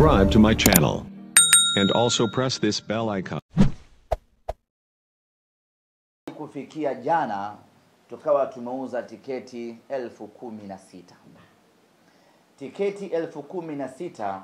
subscribe to my channel. And also press this bell icon. Kufikia jana tukawa tumeuza tiketi 16,000. Tiketi 16,000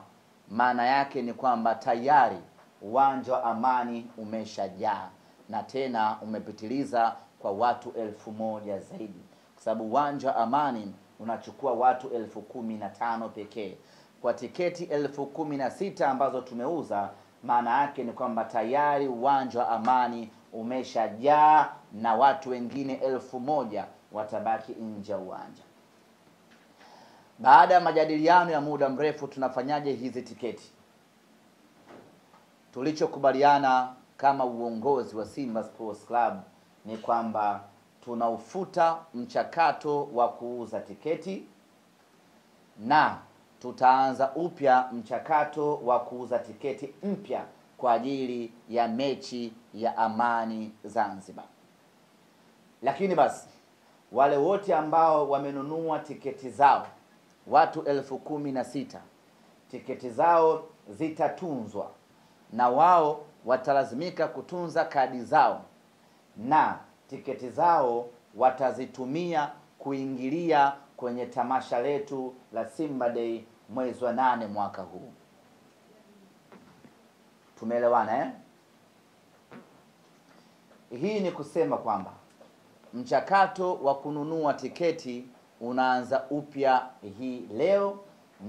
maana yake ni kwamba tayari uwanja wa Amani umeshajaa na tena umepitiliza kwa watu 1,000 zaidi, kwa sababu uwanja wa Amani unachukua watu 15,000 pekee. Kwa tiketi 16,000 ambazo tumeuza, maana yake ni kwamba tayari uwanja wa Amani umeshajaa na watu wengine 1,000 watabaki nje ya uwanja. Baada ya majadiliano ya muda mrefu, tunafanyaje hizi tiketi? Tulichokubaliana kama uongozi wa Simba Sports Club ni kwamba tunaufuta mchakato wa kuuza tiketi na tutaanza upya mchakato wa kuuza tiketi mpya kwa ajili ya mechi ya Amani Zanzibar. Lakini basi wale wote ambao wamenunua tiketi zao, watu 16,000, tiketi zao zitatunzwa na wao watalazimika kutunza kadi zao na tiketi zao watazitumia kuingilia kwenye tamasha letu la Simba Day mwezi wa 8 mwaka huu. Tumeelewana eh? Hii ni kusema kwamba mchakato wa kununua tiketi unaanza upya hii leo,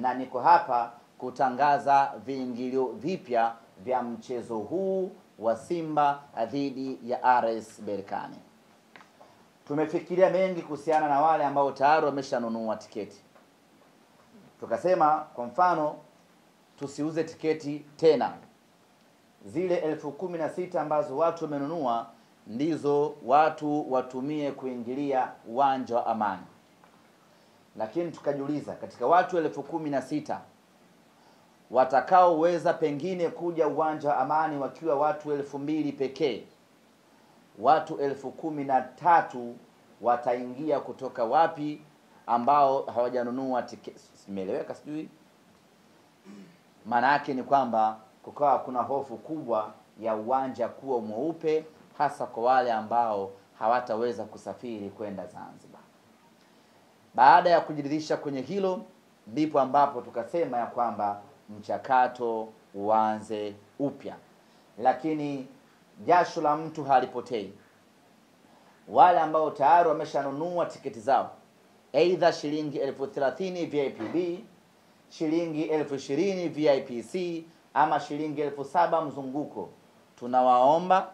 na niko hapa kutangaza viingilio vipya vya mchezo huu wa Simba dhidi ya RS Berkane. Tumefikiria mengi kuhusiana na wale ambao tayari wameshanunua tiketi. Tukasema kwa mfano tusiuze tiketi tena. Zile 16,000 ambazo watu wamenunua ndizo watu watumie kuingilia uwanja wa Amani. Lakini tukajiuliza, katika watu 16,000 watakaoweza pengine kuja uwanja wa Amani wakiwa watu 2,000 pekee, watu 13,000 wataingia kutoka wapi ambao hawajanunua tiketi? Simeeleweka sijui? Maana yake ni kwamba kukawa kuna hofu kubwa ya uwanja kuwa mweupe, hasa kwa wale ambao hawataweza kusafiri kwenda Zanzibar. Baada ya kujiridhisha kwenye hilo, ndipo ambapo tukasema ya kwamba mchakato uanze upya. Lakini jasho la mtu halipotei. Wale ambao tayari wameshanunua tiketi zao, aidha shilingi 30,000 VIP, shilingi 20,000 VIPC ama shilingi 7,000 mzunguko, tunawaomba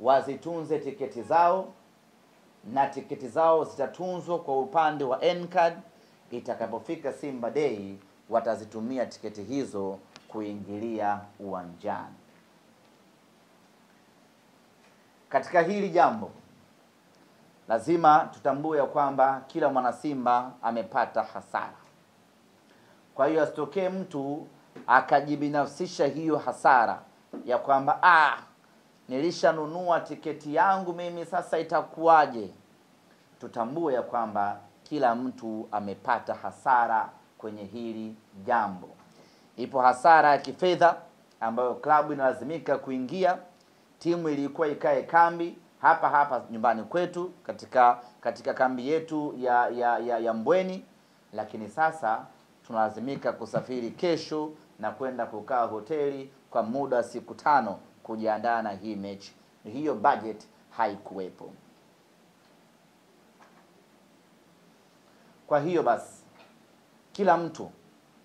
wazitunze tiketi zao, na tiketi zao zitatunzwa kwa upande wa N-card. Itakapofika Simba Day watazitumia tiketi hizo kuingilia uwanjani. Katika hili jambo lazima tutambue ya kwamba kila mwana Simba amepata hasara. Kwa hiyo asitokee mtu akajibinafsisha hiyo hasara ya kwamba nilishanunua tiketi yangu mimi, sasa itakuwaje? Tutambue ya kwamba kila mtu amepata hasara kwenye hili jambo. Ipo hasara ya kifedha ambayo klabu inalazimika kuingia. Timu ilikuwa ikae kambi hapa nyumbani kwetu katika kambi yetu ya Mbweni, lakini sasa tunalazimika kusafiri kesho na kwenda kukaa hoteli kwa muda wa siku 5 kujiandaa na hii mechi. Hiyo budget haikuwepo. Kwa hiyo basi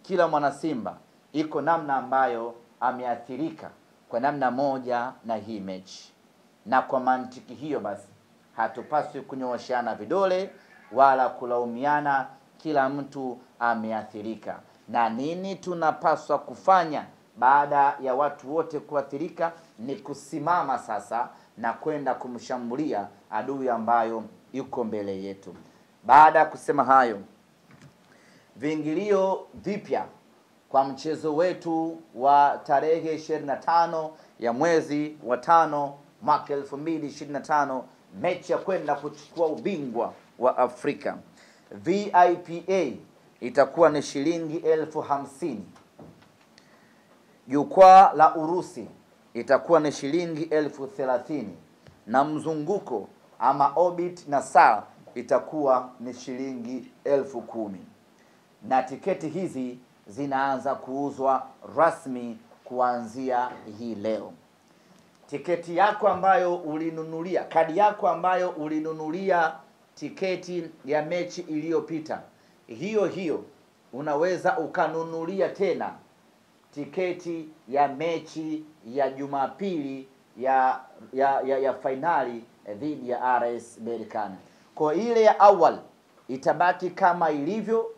kila mwana Simba iko namna ambayo ameathirika kwa namna moja na hii mechi, na kwa mantiki hiyo basi hatupaswi kunyooshana vidole wala kulaumiana. Kila mtu ameathirika, na nini tunapaswa kufanya baada ya watu wote kuathirika? Ni kusimama sasa na kwenda kumshambulia adui ambayo yuko mbele yetu. Baada ya kusema hayo, viingilio vipya kwa mchezo wetu wa tarehe 25 ya mwezi wa 5 mwaka 2025, mechi ya kwenda kuchukua ubingwa wa Afrika. VIPA itakuwa ni shilingi 50,000. Jukwaa la Urusi itakuwa ni shilingi 30,000 na mzunguko ama orbit na saa itakuwa ni shilingi 10,000. Na tiketi hizi zinaanza kuuzwa rasmi kuanzia hii leo. Tiketi yako ambayo ulinunulia, kadi yako ambayo ulinunulia tiketi ya mechi iliyopita, hiyo unaweza ukanunulia tena tiketi ya mechi ya Jumapili ya finali dhidi ya RS Berkane. Kwa ile ya awali itabaki kama ilivyo,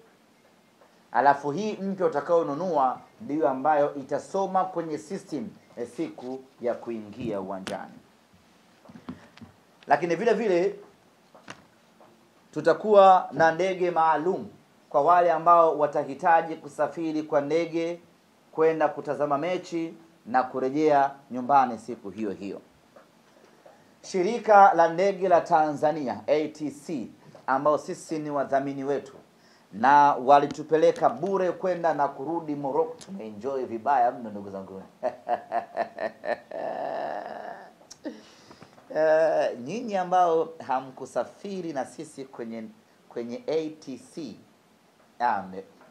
alafu hii mpya utakaonunua ndio ambayo itasoma kwenye system siku ya kuingia uwanjani. Lakini vile vile tutakuwa na ndege maalum kwa wale ambao watahitaji kusafiri kwa ndege kwenda kutazama mechi na kurejea nyumbani siku hiyo hiyo. Shirika la ndege la Tanzania ATC, ambao sisi ni wadhamini wetu na walitupeleka bure kwenda na kurudi Morocco, tumeenjoy vibaya mno ndugu zangu. Nyinyi ambao hamkusafiri na sisi kwenye ATC,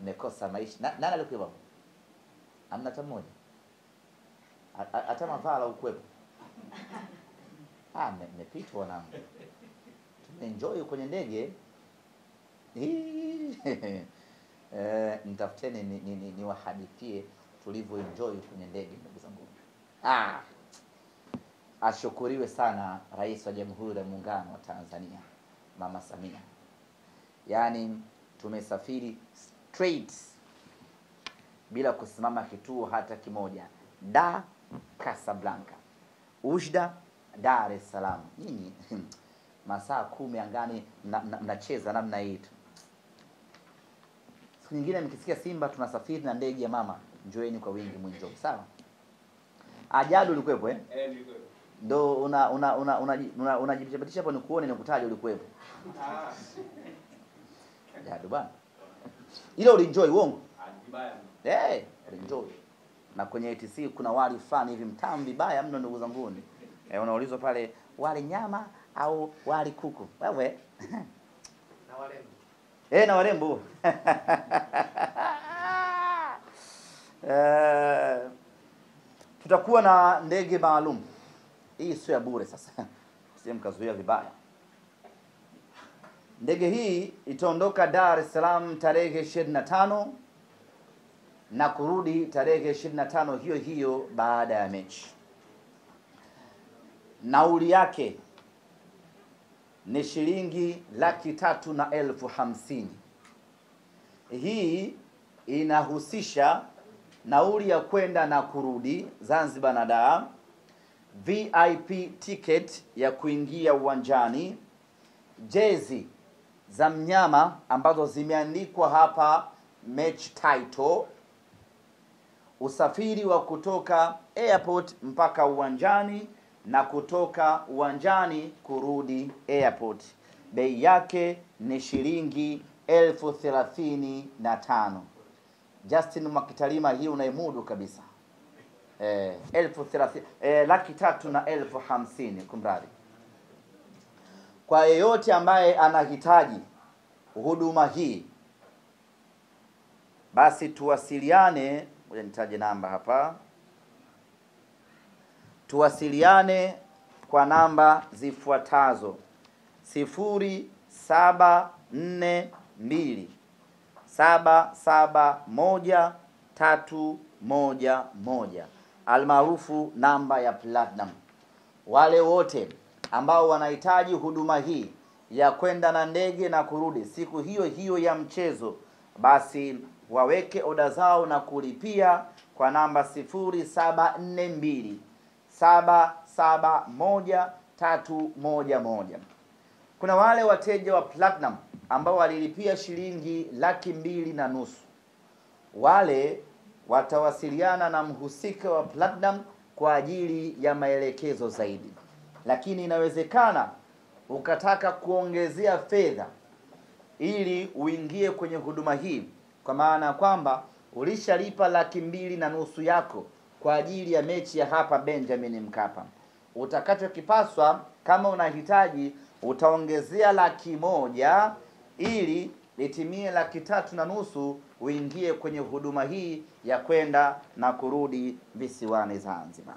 mmekosa maisha. Nani alikuwa? Hamna hata mmoja. Hata Mavala ukwepo. Mmepitwa wanangu. Tumeenjoy kwenye ndege. Nitafuteni niwahadithie tulivyoenjoy kwenye ndege ndugu zangu. Ashukuriwe sana Rais wa Jamhuri ya Muungano wa Tanzania Mama Samia. Yaani tumesafiri straight bila kusimama kituo hata kimoja. Dar Casablanca, Ujda Dar es Salaam. Nyinyi masaa 10 angani mnacheza namna hii tu. Siku nyingine mkisikia Simba tunasafiri na ndege ya mama, njoeni kwa wingi mwinjo. Sawa? Ajadu ulikuwepo nilikuwepo. Ndo unajipitisha hapo nikuone nikutaje ulikuwepo. Ajadu bwana. Ile ulienjoy uongo? Vibaya. Ulienjoy. Na kwenye ATC kuna wali fulani hivi mtamu vibaya mno ndugu zangu. Unaulizwa pale wali nyama au wali kuku. Wewe. Na warembo. Na warembo. Tutakuwa na ndege maalum. Hii sio ya bure sasa. Sio mkazuia vibaya. Ndege hii itaondoka Dar es Salaam tarehe 25 na kurudi tarehe 25 hiyo baada ya mechi. Nauli yake ni shilingi 350,000. Hii inahusisha nauli ya kwenda na kurudi Zanzibar na Dar, VIP ticket ya kuingia uwanjani, jezi za mnyama ambazo zimeandikwa hapa match title, usafiri wa kutoka airport mpaka uwanjani na kutoka uwanjani kurudi airport. Bei yake ni shilingi 35,000. Justin Mwakitalima, hii unaimudu kabisa. 350,000 kumradi. Kwa yeyote ambaye anahitaji huduma hii, basi tuwasiliane. Ngoja nitaje namba hapa. Tuwasiliane kwa namba zifuatazo: 0742 771 almaarufu namba ya Platinum. Wale wote ambao wanahitaji huduma hii ya kwenda na ndege na kurudi siku hiyo ya mchezo, basi waweke oda zao na kulipia kwa namba 0742 771 Kuna wale wateja wa Platinum ambao walilipia shilingi 250,000. Wale watawasiliana na mhusika wa Platinum kwa ajili ya maelekezo zaidi. Lakini inawezekana ukataka kuongezea fedha ili uingie kwenye huduma hii, kwa maana kwamba ulishalipa 250,000 yako, kwa ajili ya mechi ya hapa Benjamin Mkapa. Utakachokipaswa, kama unahitaji, utaongezea 100,000 ili litimie 3,500 uingie kwenye huduma hii ya kwenda na kurudi visiwani Zanzibar.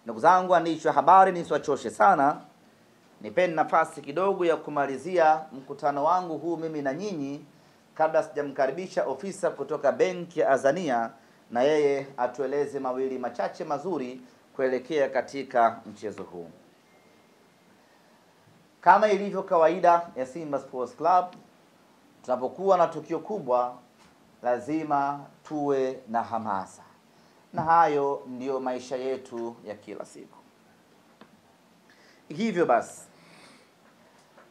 Ndugu zangu waandishi wa habari, nisiwachoshe sana, nipeni nafasi kidogo ya kumalizia mkutano wangu huu mimi na nyinyi, kabla sijamkaribisha ofisa kutoka benki ya Azania na yeye atueleze mawili machache mazuri kuelekea katika mchezo huu. Kama ilivyo kawaida ya Simba Sports Club, tunapokuwa na tukio kubwa lazima tuwe na hamasa, na hayo ndiyo maisha yetu ya kila siku. Hivyo basi,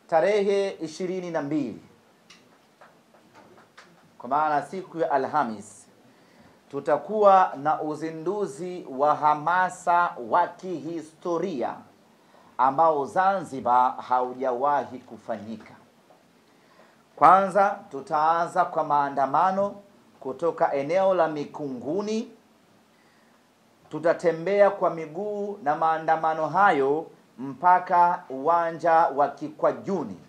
tarehe 22 kwa maana siku ya Alhamis, tutakuwa na uzinduzi wa hamasa wa kihistoria ambao Zanzibar haujawahi kufanyika. Kwanza tutaanza kwa maandamano kutoka eneo la Mikunguni. Tutatembea kwa miguu na maandamano hayo mpaka uwanja wa Kikwajuni,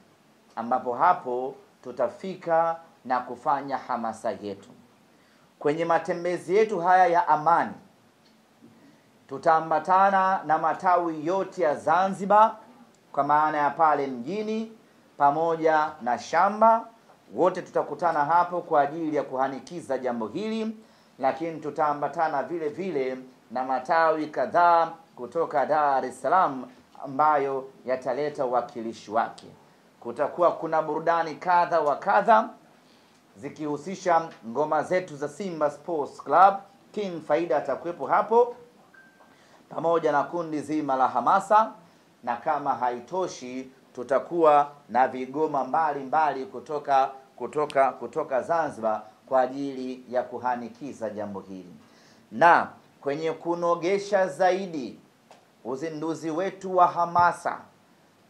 ambapo hapo tutafika na kufanya hamasa yetu. Kwenye matembezi yetu haya ya amani, tutaambatana na matawi yote ya Zanzibar, kwa maana ya pale mjini pamoja na shamba. Wote tutakutana hapo kwa ajili ya kuhanikiza jambo hili, lakini tutaambatana vile vile na matawi kadhaa kutoka Dar es Salaam ambayo yataleta uwakilishi wake. Kutakuwa kuna burudani kadha wa kadha zikihusisha ngoma zetu za Simba Sports Club. King Faida atakuwepo hapo pamoja na kundi zima la hamasa, na kama haitoshi tutakuwa na vigoma mbalimbali kutoka Zanzibar kwa ajili ya kuhanikiza jambo hili. Na kwenye kunogesha zaidi uzinduzi wetu wa hamasa,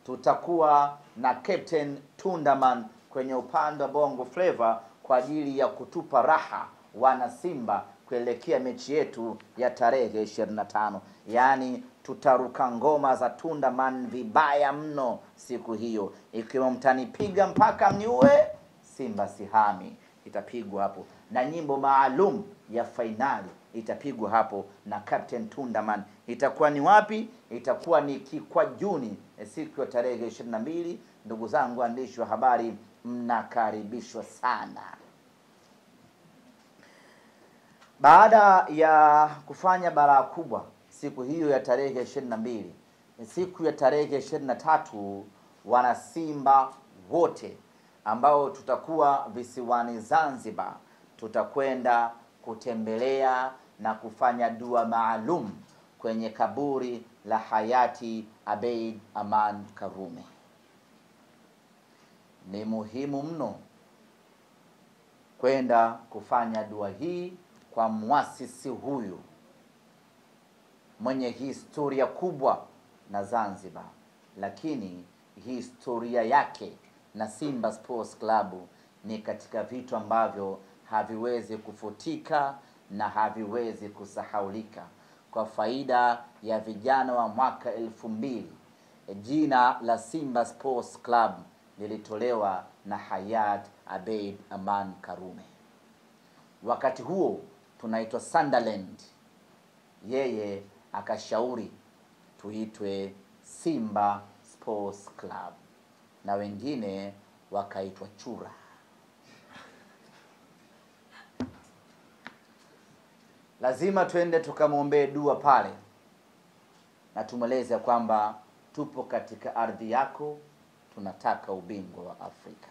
tutakuwa na Captain Tundaman kwenye upande wa Bongo Flava kwa ajili ya kutupa raha wana Simba kuelekea mechi yetu ya tarehe 25. Yaani tutaruka ngoma za Tundaman vibaya mno siku hiyo, ikiwa mtanipiga mpaka mniue, Simba sihami itapigwa hapo, na nyimbo maalum ya fainali itapigwa hapo na Captain Tundaman. Itakuwa ni wapi? Itakuwa ni Kikwajuni siku ya tarehe 22. Ndugu zangu waandishi wa habari, mnakaribishwa sana. Baada ya kufanya balaa kubwa siku hiyo ya tarehe 22, siku ya tarehe 23, wana Simba wote ambao tutakuwa visiwani Zanzibar, tutakwenda kutembelea na kufanya dua maalum kwenye kaburi la hayati Abeid Aman Karume. Ni muhimu mno kwenda kufanya dua hii kwa muasisi huyu mwenye historia kubwa na Zanzibar, lakini historia yake na Simba Sports Club ni katika vitu ambavyo haviwezi kufutika na haviwezi kusahaulika. Kwa faida ya vijana wa mwaka 2000, jina la Simba Sports Club lilitolewa na hayat Abeid Aman Karume. Wakati huo tunaitwa Sunderland, yeye akashauri tuitwe Simba Sports Club na wengine wakaitwa Chura. Lazima twende tukamwombee dua pale na tumweleze kwamba tupo katika ardhi yako, tunataka ubingwa wa Afrika.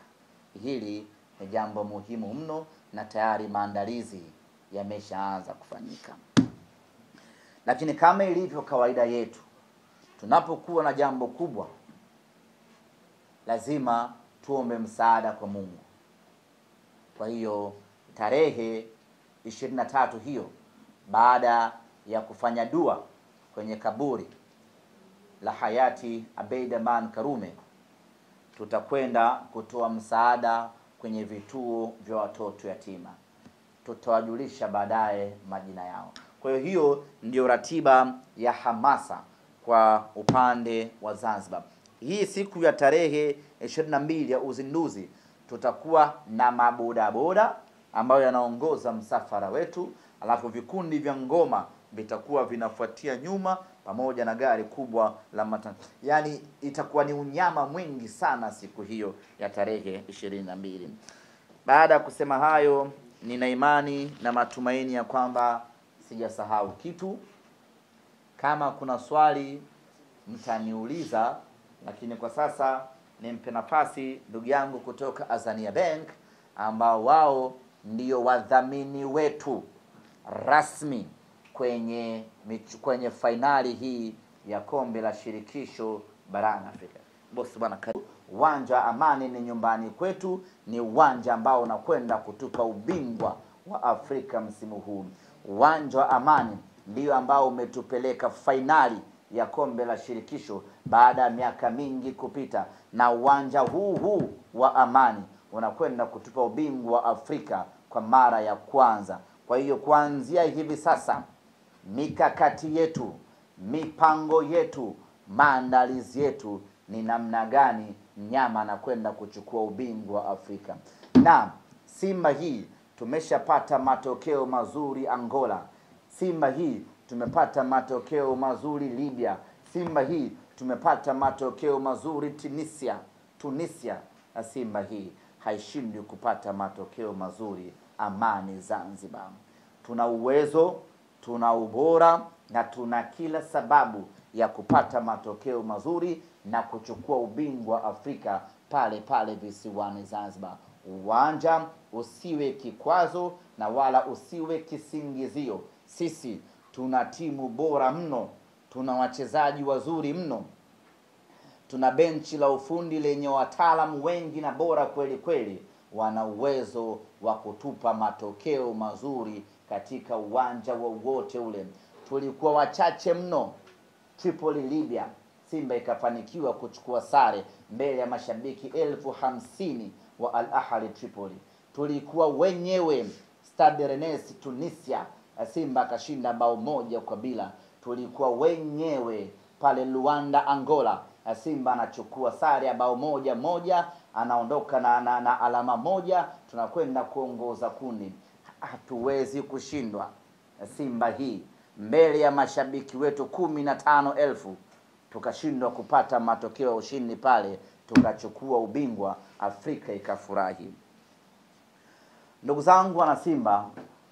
Hili ni jambo muhimu mno na tayari maandalizi yameshaanza kufanyika. Lakini kama ilivyo kawaida yetu, tunapokuwa na jambo kubwa lazima tuombe msaada kwa Mungu. Kwa hiyo tarehe 23 hiyo, baada ya kufanya dua kwenye kaburi la hayati Abeid Aman Karume, tutakwenda kutoa msaada kwenye vituo vya watoto yatima. Tutawajulisha baadaye majina yao. Kwa hiyo ndio ratiba ya hamasa kwa upande wa Zanzibar. Hii siku ya tarehe 22 ya uzinduzi tutakuwa na mabodaboda ambayo yanaongoza msafara wetu, alafu vikundi vya ngoma vitakuwa vinafuatia nyuma pamoja na gari kubwa la yani itakuwa ni unyama mwingi sana siku hiyo ya tarehe 22. Baada ya kusema hayo, nina imani na matumaini ya kwamba sijasahau kitu. Kama kuna swali mtaniuliza, lakini kwa sasa nimpe nafasi ndugu yangu kutoka Azania Bank ambao wao ndio wadhamini wetu rasmi kwenye fainali hii ya kombe la shirikisho barani Afrika. Bosi bwana, uwanja wa Amani ni nyumbani kwetu, ni uwanja ambao unakwenda kutupa ubingwa wa Afrika msimu huu. Uwanja wa Amani ndio ambao umetupeleka fainali ya kombe la shirikisho baada ya miaka mingi kupita, na uwanja huu wa Amani unakwenda kutupa ubingwa wa Afrika kwa mara ya kwanza. Kwa hiyo kuanzia hivi sasa, mikakati yetu, mipango yetu, maandalizi yetu ni namna gani mnyama anakwenda kuchukua ubingwa wa Afrika. Na Simba hii tumeshapata matokeo mazuri Angola. Simba hii tumepata matokeo mazuri Libya. Simba hii tumepata matokeo mazuri Tunisia. Na Simba hii haishindi kupata matokeo mazuri Amani Zanzibar. Tuna uwezo, tuna ubora na tuna kila sababu ya kupata matokeo mazuri na kuchukua ubingwa Afrika pale visiwani Zanzibar. Uwanja usiwe kikwazo na wala usiwe kisingizio. Sisi tuna timu bora mno, tuna wachezaji wazuri mno, tuna benchi la ufundi lenye wataalamu wengi na bora kweli kweli, wana uwezo wa kutupa matokeo mazuri katika uwanja wowote ule. Tulikuwa wachache mno Tripoli Libya, Simba ikafanikiwa kuchukua sare mbele ya mashabiki 50,000 wa Al Ahly Tripoli. Tulikuwa wenyewe Stade Rennes Tunisia, Simba akashinda bao 1-0. Tulikuwa wenyewe pale Luanda Angola, Simba anachukua sare ya bao 1-1, anaondoka na alama 1, tunakwenda kuongoza kundi. Hatuwezi kushindwa Simba hii mbele ya mashabiki wetu 15,000, tukashindwa kupata matokeo ya ushindi pale, tukachukua ubingwa, Afrika ikafurahi. Ndugu zangu wana Simba,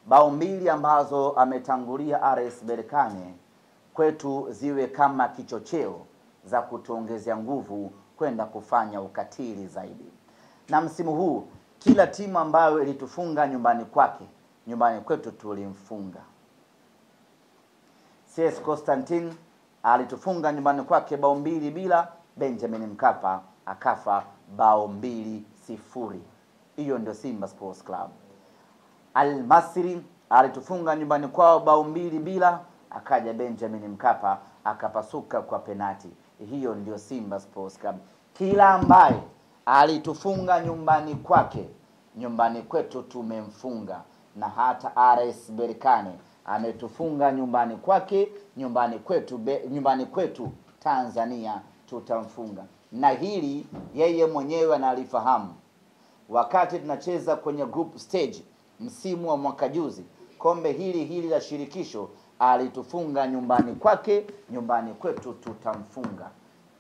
bao 2 ambazo ametangulia RS Berkane kwetu ziwe kama kichocheo za kutuongezea nguvu kwenda kufanya ukatili zaidi. Na msimu huu kila timu ambayo ilitufunga nyumbani kwetu tulimfunga. CS Constantine alitufunga nyumbani kwake bao 2-0, Benjamin Mkapa akafa bao 2-0. Hiyo ndio Simba Sports Club. Al Masry alitufunga nyumbani kwao bao 2-0, akaja Benjamin Mkapa akapasuka kwa penati. Hiyo ndio Simba Sports Club. Kila ambaye alitufunga nyumbani kwetu tumemfunga, na hata RS Berkane ametufunga nyumbani kwetu Tanzania tutamfunga. Na hili yeye mwenyewe analifahamu. Wakati tunacheza kwenye group stage msimu wa mwaka juzi, kombe hili la shirikisho, alitufunga nyumbani kwetu tutamfunga.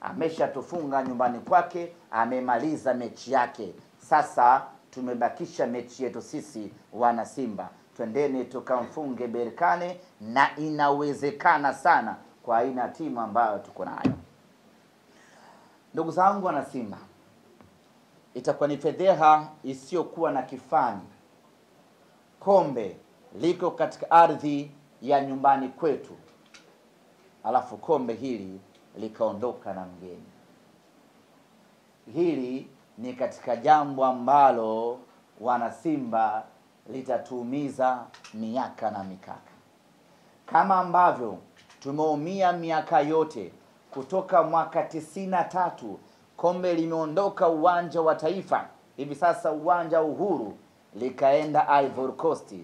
Ameshatufunga nyumbani kwake, amemaliza mechi yake. Sasa tumebakisha mechi yetu sisi wana Simba. Twendeni tukamfunge Berkane, na inawezekana sana kwa aina timu ambayo tuko nayo. Ndugu zangu wana Simba, itakuwa ni fedheha isiyokuwa na kifani. Kombe liko katika ardhi ya nyumbani kwetu, alafu kombe hili likaondoka na mgeni. Hili ni katika jambo ambalo wana Simba litatuumiza miaka na mikaka. Kama ambavyo tumeumia miaka yote kutoka mwaka 93, kombe limeondoka uwanja wa Taifa, hivi sasa uwanja Uhuru, likaenda Ivory Coast.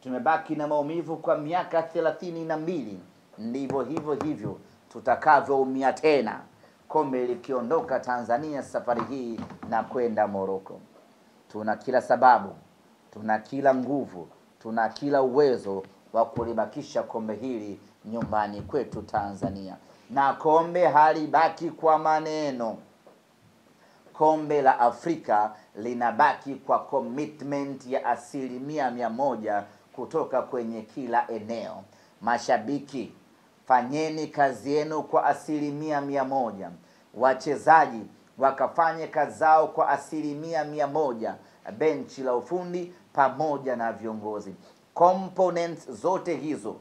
tumebaki na maumivu kwa miaka 32. Ndivyo hivyo tutakavyoumia tena kombe likiondoka Tanzania safari hii na kwenda Morocco. Tuna kila sababu, tuna kila nguvu, tuna kila uwezo wa kulibakisha kombe hili nyumbani kwetu Tanzania. Na kombe halibaki kwa maneno. Kombe la Afrika linabaki kwa commitment ya 100% kutoka kwenye kila eneo. Mashabiki, fanyeni kazi yenu kwa 100%. Wachezaji wakafanye kazi zao kwa 100%. Benchi la ufundi pamoja na viongozi, components zote hizo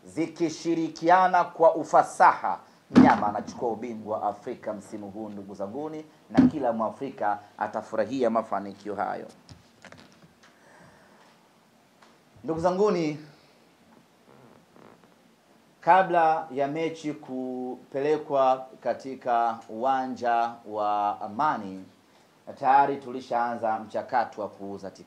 zikishirikiana kwa ufasaha, mnyama anachukua ubingwa Afrika msimu huu ndugu zanguni, na kila Mwafrika atafurahia mafanikio hayo. Ndugu zanguni, kabla ya mechi kupelekwa katika uwanja wa Amani, tayari tulishaanza mchakato wa kuuza tiketi.